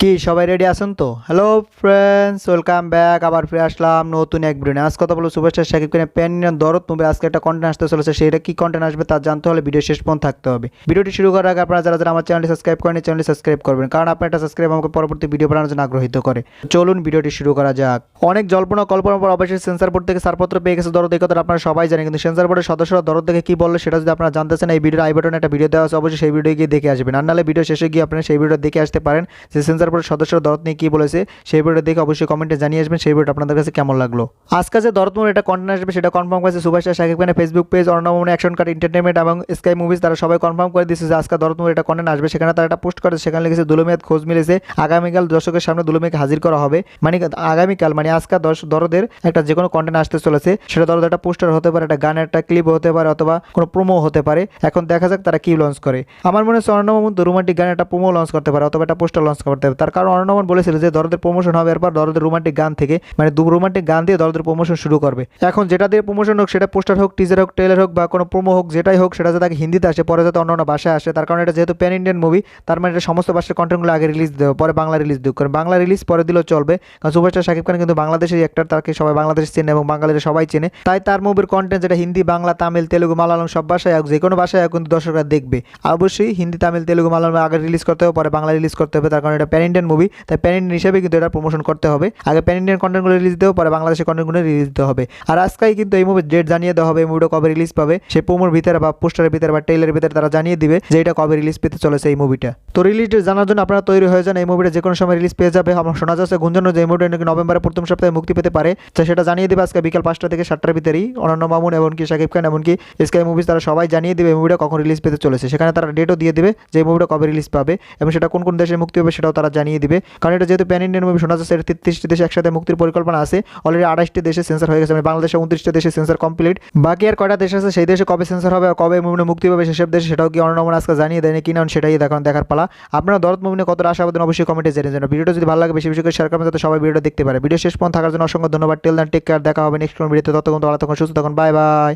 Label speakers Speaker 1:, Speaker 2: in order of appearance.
Speaker 1: কি সবাই রেডি আছেন তো? Hello friends, welcome back. আবার ফিরে আসলাম নতুন এক ভিডিও নিয়ে। আজ কথা বলবো সুপারস্টার শাকিব খানের প্যান ইন্ডিয়ান দরদ মুভি আজকে একটা কন্টেন্ট আসতে চলেছে। সেটা কি কন্টেন্ট আসবে তা জানতে হলে ভিডিও শেষ পর্যন্ত থাকতে হবে। ভিডিওটি শুরু করার আগে আপনারা যারা যারা আমার চ্যানেলটি সাবস্ক্রাইব করেন চ্যানেলটি সাবস্ক্রাইব করবেন, কারণ আপনার একটা সাবস্ক্রাইব আমাকে পরবর্তী ভিডিও বানানোর জন্য আগ্রহীত করে। চলুন ভিডিওটি শুরু করা যাক। অনেক জল্পনা কল্পনার পর অবশ্যই সেন্সর বোর্ড থেকে ছাড়পত্র পেয়ে গেছে দরদ, এই কথা আপনারা সবাই জানেন। কিন্তু সেন্সর বোর্ডের সদস্যরা দরদ দেখে কি বললো সেটা যদি আপনারা জানতে চান, এই ভিডিওর আই বাটনে একটা ভিডিও দেওয়া আছে, অবশ্যই সেই ভিডিও গিয়ে দেখে আসবেন। আর নাহলে ভিডিও শেষে গিয়ে আপনারা সেই ভিডিও দেখে আসতে পারেন যে সেন্সর বোর্ডের সদস্যরা দরদ নিয়ে কি বলেছে। সেই ভিডিও দেখে অবশ্যই কমেন্টে জানিয়ে আসবেন সেই ভিডিওটা আপনাদের কাছে কেমন লাগলো। আজকে যে দরদমুর এটা কন্টেন্ট আসবে সেটা কনফার্ম করেছে সুপারস্টার শাকিব খানের Facebook page, Arnab action card entertainment এবং স্কাই মুভিজ, তারা সবাই কনফার্ম করে দিয়েছে যে আজকে দরদমুর এটা কন্টেন্ট আসবে। সেখানে তারা একটা পোস্ট করেছে, সেখানে লিখেছে দুলুমিয়াত খোঁজ মিলেছে, আগামীকাল দর্শকের সামনে দুলুমিয়াকে হাজির করা হবে। মানে আগামীকাল মানে আজকে দরদের একটা যে কোনো কন্টেন্ট আসতে চলেছে, সেটা দরদ একটা পোস্টার হতে পারে, একটা গানের একটা ক্লিপ হতে পারে, অথবা কোনো প্রোমো হতে পারে। এখন দেখা যাক তারা কি লঞ্চ করে। আমার মনে হচ্ছে অর্ণব রোমান্টিক গানের একটা প্রোমো লঞ্চ করতে পারে, অথবা একটা পোস্টার লঞ্চ করতে পারে। তার কারণ অর্ণব বলেছিল যে দরদের প্রমোশন হবে, এরপর দরদের রোমান্টিক গান থেকে মানে রোমান্টিক গান দিয়ে দরদের প্রমোশন শুরু করবে। এখন যেটা দিয়ে প্রমোশন হোক, সেটা পোস্টার হোক, টিজার হোক, ট্রেলার হোক বা কোনো প্রোমো হোক, যেটাই হোক, সেটা যাতে হিন্দিতে আসে, পরে যাতে অন্য ভাষায় আসে। তার কারণ এটা যেহেতু প্যান ইন্ডিয়ান মুভি, তার মানে এটা সমস্ত ভাষার কন্টেন্টগুলো আগে রিলিজ দেবে, পরে বাংলা রিলিজ দেবে। কারণ বাংলা রিলিজ পরে দিলেও চলবে, কারণ সুপারস্টার শাকিব খান কিন্তু বাংলাদেশের একটা, তাকে সবাই বাংলাদেশ চেনে এবং বাঙালিরা সবাই চেনে। তাই তার মুভির কন্টেন্ট যেটা হিন্দি, বাংলা, তামিল, তেলুগু, মালায়ালাম সব ভাষায় হোক, যে কোনো ভাষায় হোক, কিন্তু দর্শকরা দেখবে। অবশ্যই হিন্দি, তামিল, তেলুগু, মালায়ালাম আগে রিলিজ করতে হবে, পরে বাংলা রিলিজ করতে হবে। তার কারণ এটা প্যান ইন্ডিয়ান মুভি, তাই প্যান ইন্ডিয়ান হিসেবে কিন্তু এটা প্রমোশন করতে হবে। আগে প্যান ইন্ডিয়ান কন্টেন্টগুলো রিলিজ দেবো, পরে বাংলাদেশের কন্টেন্টগুলো রিলিজ দিতে হবে। আর আজকেই কিন্তু এই মুভির ডেট জানিয়ে দেওয়া হবে, এই মুভিটা কবে রিলিজ পাবে। সেই প্রোমোর ভিতরে বা পোস্টারের ভিতরে বা ট্রেলারের ভিতরে তারা জানিয়ে দিবে যে এটা কবে রিলিজ পেতে চলেছে এই মুভিটা। তো রিলিজ ডেট জানার জন্য আপনারা তৈরি হয়ে যান, এই মুভিটা যে কোনো সময় রিলিজ পেয়ে যাবে। আমার শোনা যাচ্ছে গুঞ্জন যে এই মুভিটা নাকি নভেম্বরের প্রথম সপ্তাহে মুক্তি পেতে পারে। তো সেটা জানিয়ে দেবে আজকে বিকাল 5টা থেকে 7টার ভিতরেই অনন্য মামুন এমনকি শাকিব খান এমনকি স্কাই মুভিজ, তারা সবাই জানিয়ে দেবে এই মুভিটা কখন রিলিজ পেতে চলেছে। সেখানে তারা ডেটও দিয়ে দেবে যে এই মুভিটা কবে রিলিজ পাবে এবং সেটা কোন কোন দেশে মুক্তি হবে সেটাও তারা জানিয়ে দিবে। কারণ এটা যেহেতু প্যান ইন্ডিয়ান মুভি, শোনা যাচ্ছে 33টি দেশে একসাথে মুক্তির পরিকল্পনা আছে। অলরেডি 28টি দেশে সেন্সর হয়ে গেছে, মানে বাংলাদেশে 29টা দেশে সেন্সর কমপ্লিট। বাকি আর কয়টা দেশ আছে, সেই দেশে কবে সেন্সর হবে, কবে মুভি মুক্তি পাবে সেসব দেশে, সেটাও কি অনন্য আজকে জানিয়ে দেয়নি কিনা সেটাই দেখার পালা। আপনারা দরদ মুভি নিয়ে কতটা আশাবাদী অবশ্যই কমেন্টে জানিয়ে দেন। ভিডিওটা যদি ভালো লাগে বেশি বেশি করে শেয়ার করবেন যাতে সবাই ভিডিওটা দেখতে পারে। ভিডিও শেষ পর্যন্ত থাকার জন্য অসংখ্য ধন্যবাদ। টেল দেন টেক কেয়ার, দেখা হবে নেক্সট কোন ভিডিওতে। ততক্ষণ ভালো থাকুন, সুস্থ থাকুন, বাই বাই।